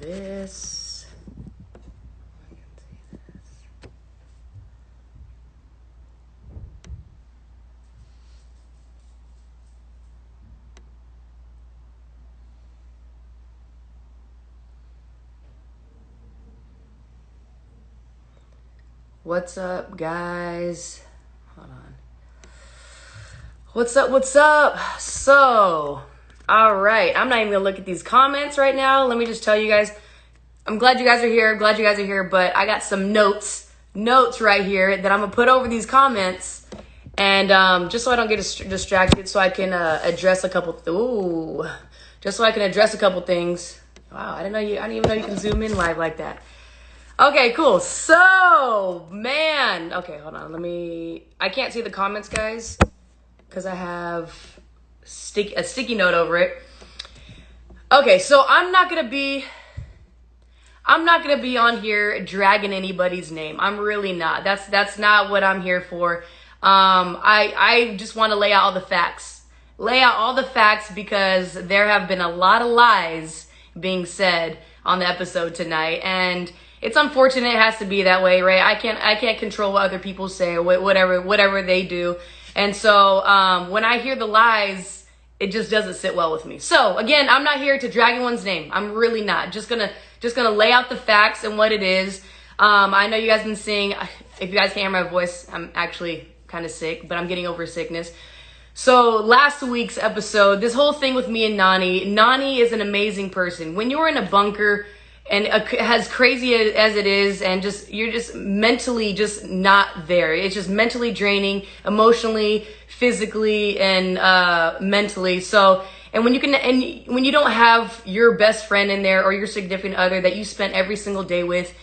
this. What's up, guys? Hold on. What's up? So, all right. I'm not even gonna look at these comments right now. Let me just tell you guys, I'm glad you guys are here. But I got some notes right here that I'm gonna put over these comments, and just so I don't get distracted, so I can address a couple. Just so I can address a couple things. Wow, I didn't even know you can zoom in live like that. Okay, cool. So, man. Okay, hold on. I can't see the comments, guys, because I have a sticky note over it. Okay, so I'm not gonna be on here dragging anybody's name. I'm really not. That's not what I'm here for. I just want to lay out all the facts. Because there have been a lot of lies being said on the episode tonight, and it's unfortunate it has to be that way, right? I can't control what other people say or whatever they do. And so when I hear the lies, it just doesn't sit well with me. So again, I'm not here to drag anyone's name. I'm really not. Just gonna lay out the facts and what it is. I know you guys been seeing, if you guys can't hear my voice, I'm actually kind of sick, but I'm getting over sickness. So last week's episode, this whole thing with me and Nany is an amazing person. When you're in a bunker, and as crazy as it is, and you're just mentally just not there. It's just mentally draining, emotionally, physically, and mentally. So, and when you don't have your best friend in there or your significant other that you spent every single day with,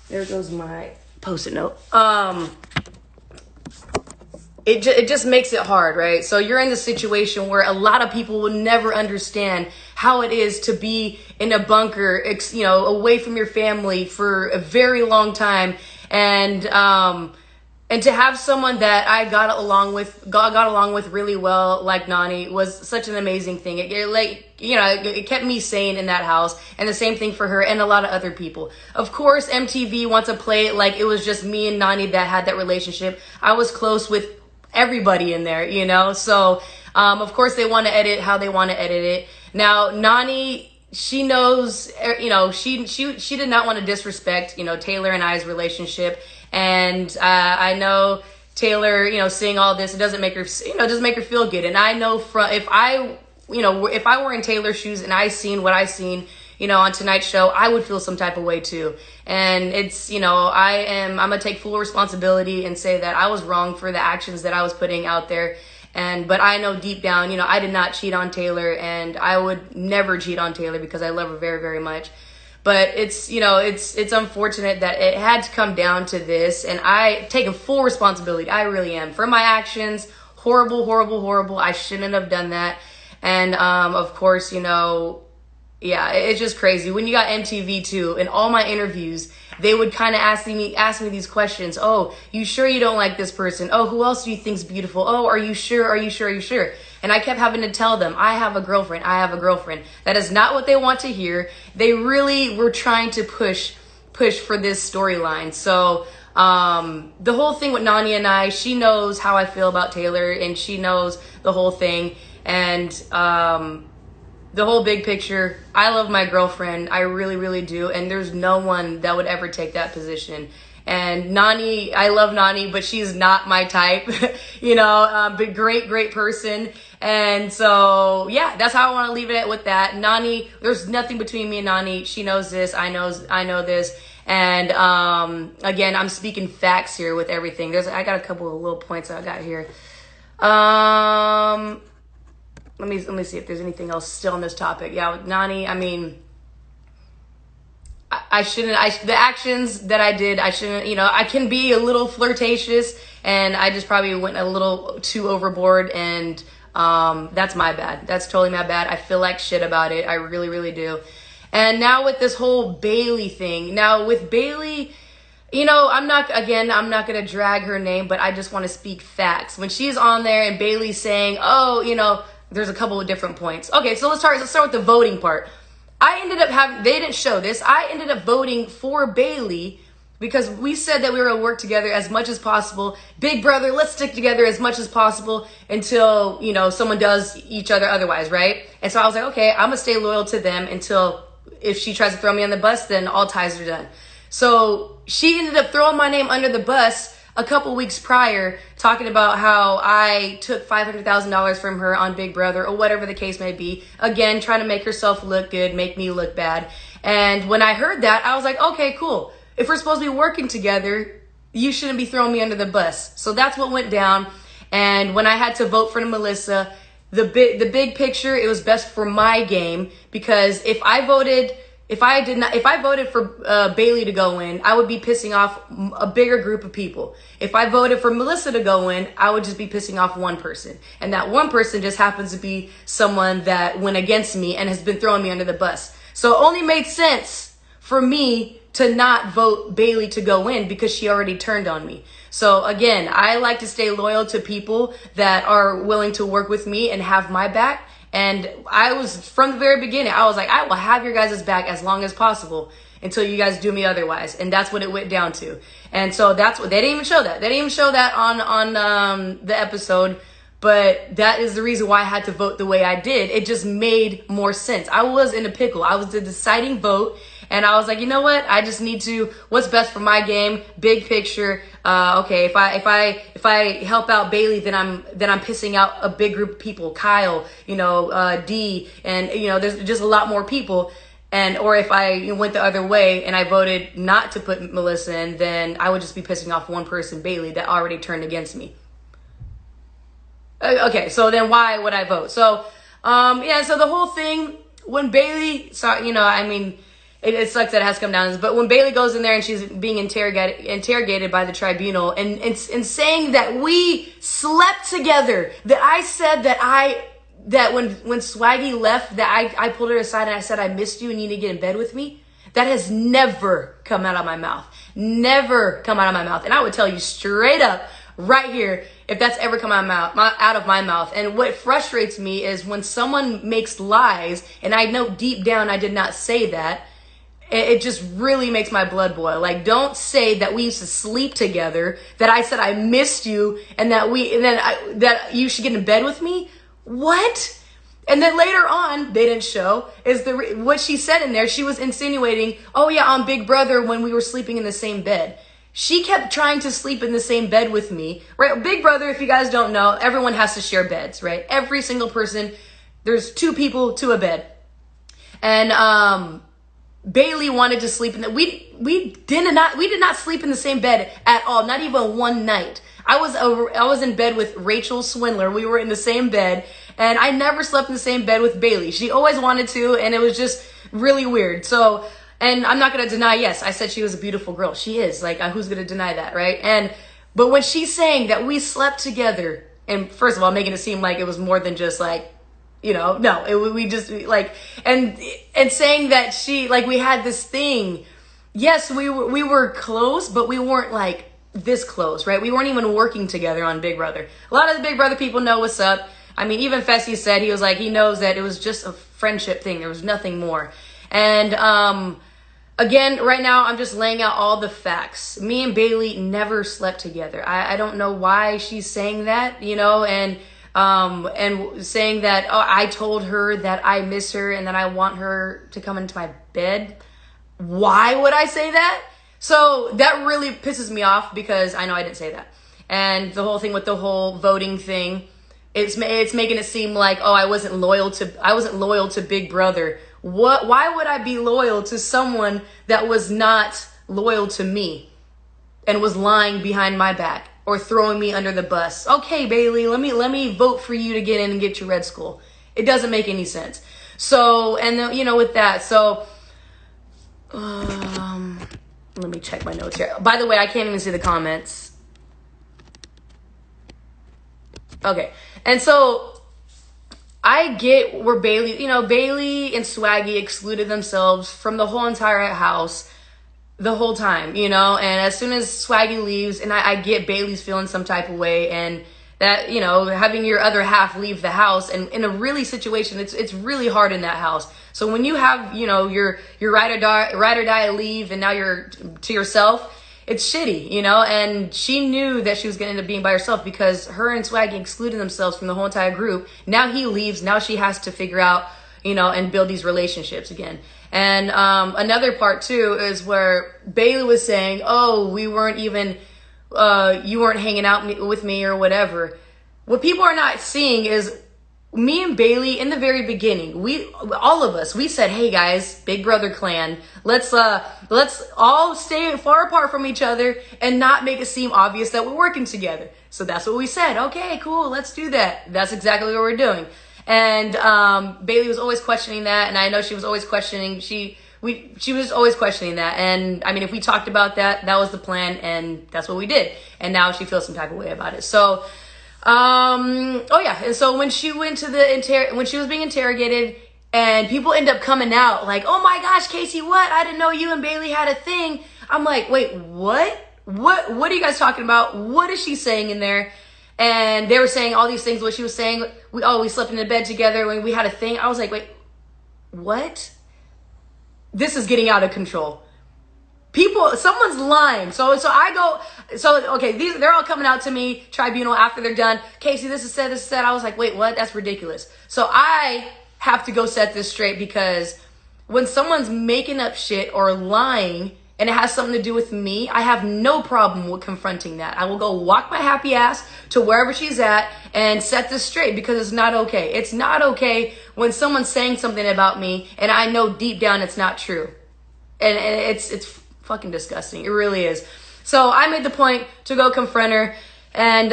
there goes my Post-it note. It just makes it hard, right? So you're in the situation where a lot of people will never understand how it is to be in a bunker, away from your family for a very long time, and to have someone that I got along with really well, like Nany, was such an amazing thing. It kept me sane in that house, and the same thing for her and a lot of other people. Of course, MTV wants to play it like it was just me and Nany that had that relationship. I was close with everybody in there, so of course they want to edit how they want to edit it. Now Nany, she knows, she did not want to disrespect Taylor and I's relationship, and I know Taylor, seeing all this, it doesn't make her feel good. And I know if I were in Taylor's shoes and I seen what I seen on tonight's show, I would feel some type of way too. And it's, I'm gonna take full responsibility and say that I was wrong for the actions that I was putting out there. But I know deep down, I did not cheat on Taylor, and I would never cheat on Taylor because I love her very, very much. But it's unfortunate that it had to come down to this, and I take full responsibility. I really am for my actions. Horrible. I shouldn't have done that. And of course, yeah, it's just crazy. When you got MTV too, in all my interviews, they would kind of ask me these questions. Oh, you sure you don't like this person? Oh, who else do you think's beautiful? Oh, are you sure? And I kept having to tell them, I have a girlfriend. That is not what they want to hear. They really were trying to push for this storyline. So the whole thing with Nany and I, she knows how I feel about Taylor, and she knows the whole thing. And the whole big picture, I love my girlfriend. I really, really do. And there's no one that would ever take that position. And Nany, I love Nany, but she's not my type, but great person. And so, yeah, that's how I want to leave it with that. Nany, there's nothing between me and Nany. She knows this. I know this. And, again, I'm speaking facts here with everything. I got a couple of little points I got here. Let me see if there's anything else still on this topic. Yeah, with Nany, I mean, the actions that I did, I shouldn't, I can be a little flirtatious, and I just probably went a little too overboard, and that's my bad. That's totally my bad. I feel like shit about it. I really, really do. And now with this whole Bayleigh thing, with Bayleigh, I'm not going to drag her name, but I just want to speak facts. When she's on there and Bayleigh's saying, oh, there's a couple of different points. Okay, so let's start with the voting part. I ended up having, they didn't show this, I ended up voting for Bayleigh because we said that we were going to work together as much as possible. Big brother, let's stick together as much as possible until, you know, someone does each other otherwise, right? And so I was like, okay, I'm going to stay loyal to them until if she tries to throw me on the bus, then all ties are done. So she ended up throwing my name under the bus a couple weeks prior, talking about how I took $500,000 from her on Big Brother or whatever the case may be. Again, trying to make herself look good, make me look bad. And when I heard that, I was like, okay, cool. If we're supposed to be working together, you shouldn't be throwing me under the bus. So that's what went down. And when I had to vote for Melissa, the big picture, it was best for my game, because if I voted for Bayleigh to go in, I would be pissing off a bigger group of people. If I voted for Melissa to go in, I would just be pissing off one person. And that one person just happens to be someone that went against me and has been throwing me under the bus. So it only made sense for me to not vote Bayleigh to go in because she already turned on me. So again, I like to stay loyal to people that are willing to work with me and have my back. And I was, from the very beginning, I was like, I will have your guys' back as long as possible until you guys do me otherwise. And that's what it went down to. And so that's what, they didn't even show that. They didn't even show that on the episode. But that is the reason why I had to vote the way I did. It just made more sense. I was in a pickle. I was the deciding vote. And I was like, you know what? I just need to, what's best for my game, big picture. Okay, if I help out Bayleigh, then I'm pissing out a big group of people, Kyle, D, and there's just a lot more people. And, or if I went the other way and I voted not to put Melissa in, then I would just be pissing off one person, Bayleigh, that already turned against me. Okay, so then why would I vote? So, so the whole thing, when Bayleigh, it sucks that it has to come down to this, but when Bayleigh goes in there and she's being interrogated by the tribunal and saying that we slept together, that I said that when Swaggy left, that I pulled her aside and I said, I missed you and you need to get in bed with me. That has never come out of my mouth. Never come out of my mouth. And I would tell you straight up right here, if that's ever come out of my mouth. And what frustrates me is when someone makes lies and I know deep down I did not say that, it just really makes my blood boil. Like, don't say that we used to sleep together, that I said I missed you, and that that you should get in bed with me. What? And then later on, they didn't show, is what she said in there. She was insinuating, oh yeah, on Big Brother when we were sleeping in the same bed. She kept trying to sleep in the same bed with me, right? Big Brother, if you guys don't know, everyone has to share beds, right? Every single person, there's 2 people to a bed. And, Bayleigh wanted to sleep in the, we did not sleep in the same bed at all. Not even one night. I was in bed with Rachel Swindler. We were in the same bed, and I never slept in the same bed with Bayleigh. She always wanted to, and it was just really weird. So, and I'm not going to deny, yes, I said she was a beautiful girl. She is. Like, who's going to deny that, right? But when she's saying that we slept together, and first of all, making it seem like it was more than just like, we just like, and saying that she, like, we had this thing. Yes, we were close, but we weren't like this close, right? We weren't even working together on Big Brother. A lot of the Big Brother people know what's up. I mean, even Fessy said, he was like, he knows that it was just a friendship thing. There was nothing more. And, again, right now, I'm just laying out all the facts. Me and Bayleigh never slept together. I don't know why she's saying that, and saying that, oh, I told her that I miss her and that I want her to come into my bed. Why would I say that? So that really pisses me off because I know I didn't say that. And the whole thing with the whole voting thing, it's making it seem like, oh, I wasn't loyal to Big Brother. Why would I be loyal to someone that was not loyal to me and was lying behind my back or throwing me under the bus? Okay, Bayleigh, let me vote for you to get in and get your red skull. It doesn't make any sense. So, and then, with that, so, let me check my notes here. By the way, I can't even see the comments. Okay. And so I get where Bayleigh and Swaggy excluded themselves from the whole entire house the whole time, and as soon as Swaggy leaves, and I get Bayleigh's feeling some type of way, and that, having your other half leave the house, and in a really situation, it's really hard in that house. So when you have, you know, your ride or die leave and now you're to yourself, it's shitty, you know? And she knew that she was going to end up being by herself because her and Swaggy excluded themselves from the whole entire group. Now he leaves. Now she has to figure out, you know, and build these relationships again. And another part too is where Bayleigh was saying, oh, we weren't even, you weren't hanging out with me or whatever. What people are not seeing is me and Bayleigh in the very beginning, all of us, we said, hey guys, Big Brother clan, let's all stay far apart from each other and not make it seem obvious that we're working together. So that's what we said. Okay, cool. Let's do that. That's exactly what we're doing. And Bayleigh was always questioning that, and I know she was always questioning. She was always questioning that, and I mean, if we talked about that, that was the plan, and that's what we did. And now she feels some type of way about it. So, oh yeah, and so when she went to when she was being interrogated, and people end up coming out like, oh my gosh, Kaycee, what? I didn't know you and Bayleigh had a thing. I'm like, wait, what? What are you guys talking about? What is she saying in there? And they were saying all these things. What she was saying, we slept in the bed together when we had a thing. I was like, wait, what? This is getting out of control. Someone's lying. So okay, they're all coming out to me, tribunal, after they're done. Kaycee, this is said. I was like, wait, what? That's ridiculous. So I have to go set this straight, because when someone's making up shit or lying, and it has something to do with me, I have no problem with confronting that. I will go walk my happy ass to wherever she's at and set this straight, because it's not okay. It's not okay when someone's saying something about me and I know deep down it's not true. And it's fucking disgusting. It really is. So I made the point to go confront her, and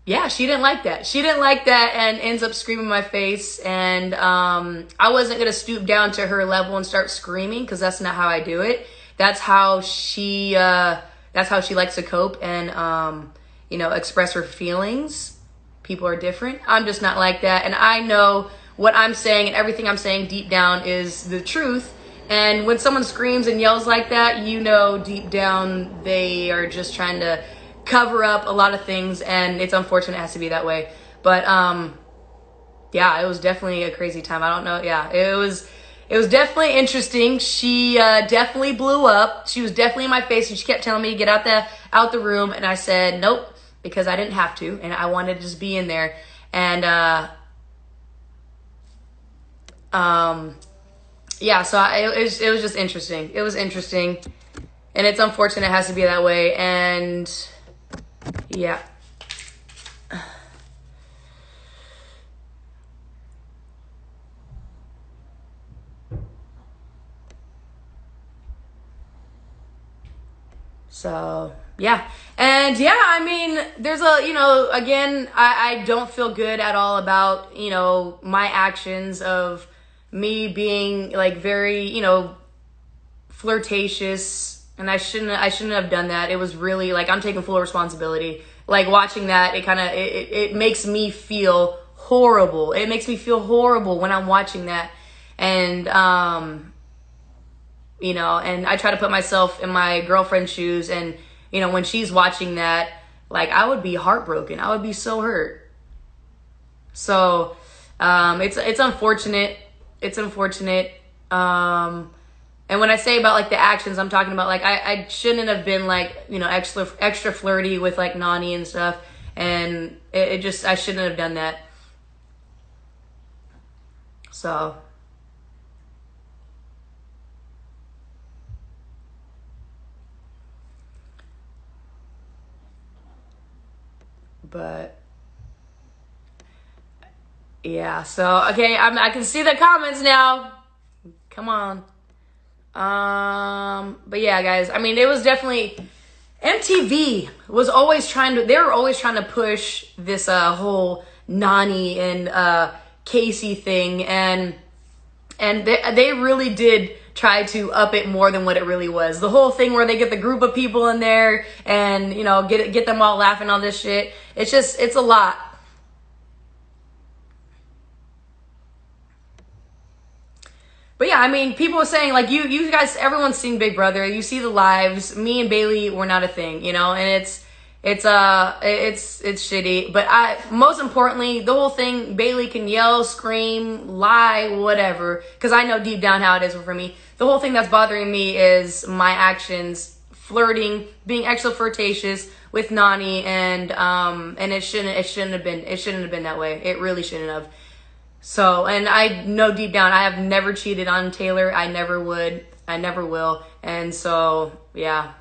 yeah, she didn't like that. She didn't like that and ends up screaming in my face. And I wasn't going to stoop down to her level and start screaming, because that's not how I do it. That's how she likes to cope and, you know, express her feelings. People are different. I'm just not like that. And I know what I'm saying and everything I'm saying deep down is the truth. And when someone screams and yells like that, you know deep down they are just trying to cover up a lot of things, and it's unfortunate it has to be that way. But yeah, it was definitely a crazy time. I don't know. Yeah, it was definitely interesting. She definitely blew up. She was definitely in my face, and she kept telling me to get out the room, and I said nope, because I didn't have to, and I wanted to just be in there. And yeah, so it was just interesting. It was interesting, and it's unfortunate it has to be that way. And yeah. So yeah. And yeah, I mean, there's you know, again, I don't feel good at all about, you know, my actions of me being like very, you know, flirtatious. And I shouldn't have done that. It was really like, I'm taking full responsibility. Like watching that, it makes me feel horrible. It makes me feel horrible when I'm watching that. And, you know, and I try to put myself in my girlfriend's shoes, and, you know, when she's watching that, like, I would be heartbroken. I would be so hurt. So, it's unfortunate. It's unfortunate. And when I say about like the actions, I'm talking about like I shouldn't have been like, you know, extra flirty with like Nany and stuff, and it just, I shouldn't have done that. So but yeah, so okay, I can see the comments now. Come on. But yeah, guys, I mean, it was definitely, MTV was always they were always trying to push this, whole Nany and, Kaycee thing. And they really did try to up it more than what it really was. The whole thing where they get the group of people in there and, you know, get them all laughing, all this shit. It's a lot. But yeah, I mean, people were saying, like, you guys, everyone's seen Big Brother. You see the lives. Me and Bayleigh were not a thing, you know? And It's shitty. But most importantly, the whole thing, Bayleigh can yell, scream, lie, whatever, because I know deep down how it is for me. The whole thing that's bothering me is my actions, flirting, being extra flirtatious with Nany, and it shouldn't have been that way. It really shouldn't have. So, and I know deep down I have never cheated on Taylor. I never would. I never will. And so, yeah.